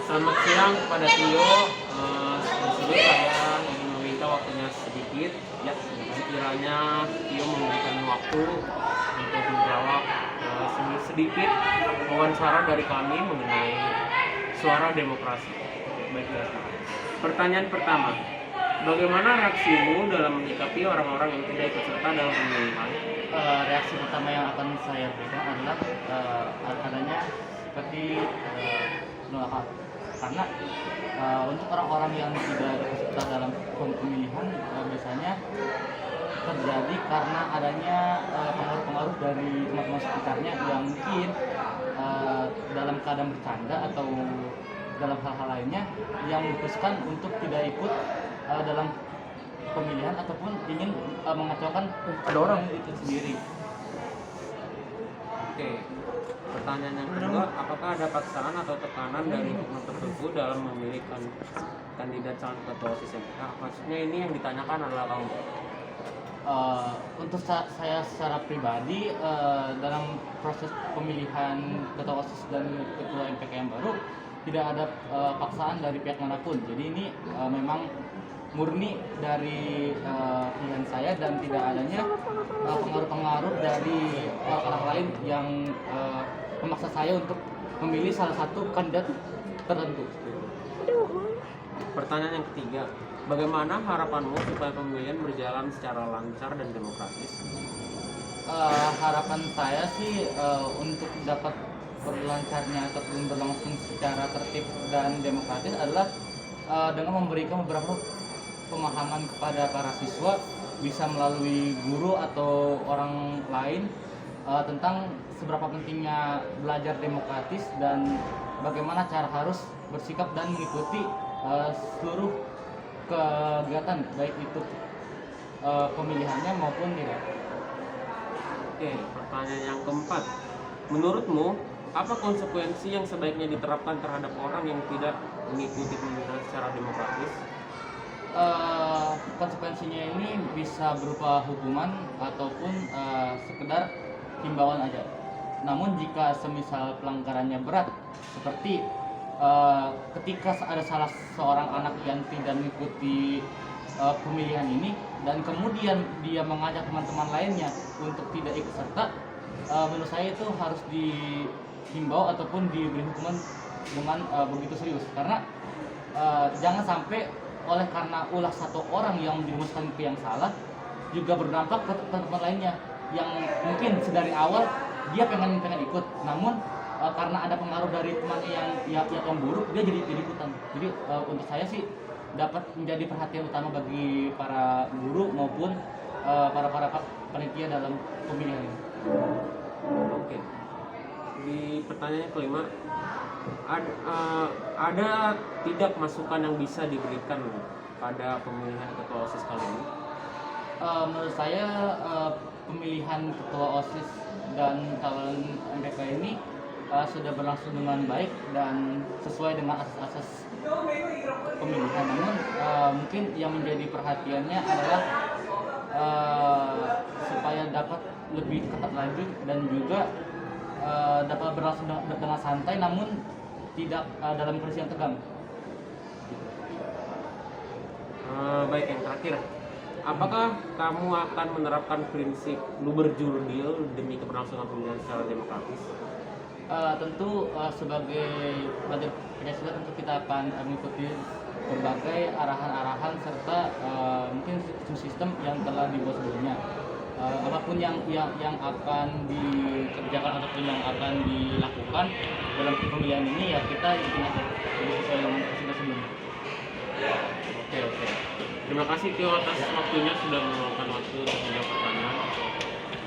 Selamat siang kepada Tio. Di sini saya ingin meminta waktunya sedikit. Ya, kiranya Tio memberikan waktu untuk menjawab sedikit wawancara dari kami mengenai suara demokrasi. Baiklah. Pertanyaan pertama, bagaimana reaksimu dalam menyikapi orang-orang yang tidak ikut serta dalam pemilihan? Reaksi pertama yang akan saya berikan adalah adanya seperti penolakan, karena untuk orang-orang yang tidak ikut serta dalam pemilihan biasanya terjadi karena adanya pengaruh-pengaruh dari teman-teman sekitarnya yang mungkin dalam keadaan bercanda atau dalam hal-hal lainnya yang memutuskan untuk tidak ikut dalam pemilihan ataupun ingin mengacaukan ada orang itu sendiri. Oke. Pertanyaan yang kedua, apakah ada paksaan atau tekanan dari hubungan tertentu dalam memilih kandidat calon ketua OSIS? Nah, maksudnya ini yang ditanyakan adalah kamu. Untuk saya secara pribadi dalam proses pemilihan ketua OSIS dan ketua MPK yang baru tidak ada paksaan dari pihak manapun. Jadi ini memang murni dari pilihan saya dan tidak adanya pengaruh-pengaruh dari orang lain yang memaksa saya untuk memilih salah satu kandidat tertentu. Pertanyaan yang ketiga, bagaimana harapanmu supaya pemilihan berjalan secara lancar dan demokratis? Harapan saya sih untuk dapat berlancarnya ataupun berlangsung secara tertib dan demokratis adalah dengan memberikan beberapa pemahaman kepada para siswa, bisa melalui guru atau orang lain tentang seberapa pentingnya belajar demokratis dan bagaimana cara harus bersikap dan mengikuti seluruh kegiatan baik itu pemilihannya maupun tidak. Oke, pertanyaan yang keempat, menurutmu apa konsekuensi yang sebaiknya diterapkan terhadap orang yang tidak mengikuti pemilihan secara demokratis? Konsekuensinya ini bisa berupa hukuman ataupun sekedar himbauan aja. Namun jika semisal pelanggarannya berat, seperti ketika ada salah seorang anak yang tidak mengikuti pemilihan ini dan kemudian dia mengajak teman-teman lainnya untuk tidak ikut serta, menurut saya itu harus dihimbau ataupun diberi hukuman dengan begitu serius, karena jangan sampai oleh karena ulah satu orang yang dirumuskan ke yang salah juga berdampak ke teman-teman lainnya yang mungkin sedari awal dia pengen ikut, namun karena ada pengaruh dari temannya yang buruk, dia jadi ikutan. Jadi untuk saya sih dapat menjadi perhatian utama bagi para guru maupun para panitia dalam pemilihan ini. Oke. Di pertanyaan kelima, ada tidak masukan yang bisa diberikan pada pemilihan ketua OSIS kali ini? Menurut saya pemilihan ketua OSIS dan calon MPK ini sudah berlangsung dengan baik dan sesuai dengan asas-asas pemilihan. Namun mungkin yang menjadi perhatiannya adalah supaya dapat lebih ketat lagi dan juga dapat berlangsung dengan santai namun tidak dalam kondisi yang tegang. Baik, yang terakhir, apakah kamu akan menerapkan prinsip lu berjurdil demi keberlangsungan pemilihan secara demokratis? Tentu sebagai pelajar Pancasila tentu kita akan mengikuti berbagai arahan-arahan serta mungkin sistem yang telah dibuat sebelumnya. Apapun yang akan dikerjakan ataupun yang akan dilakukan dalam pemilihan ini ya kita ikutin aja sesuai dengan prosedur sebelumnya. Oke. Terima kasih Tio atas waktunya sudah meluangkan waktu untuk menjawab pertanyaan.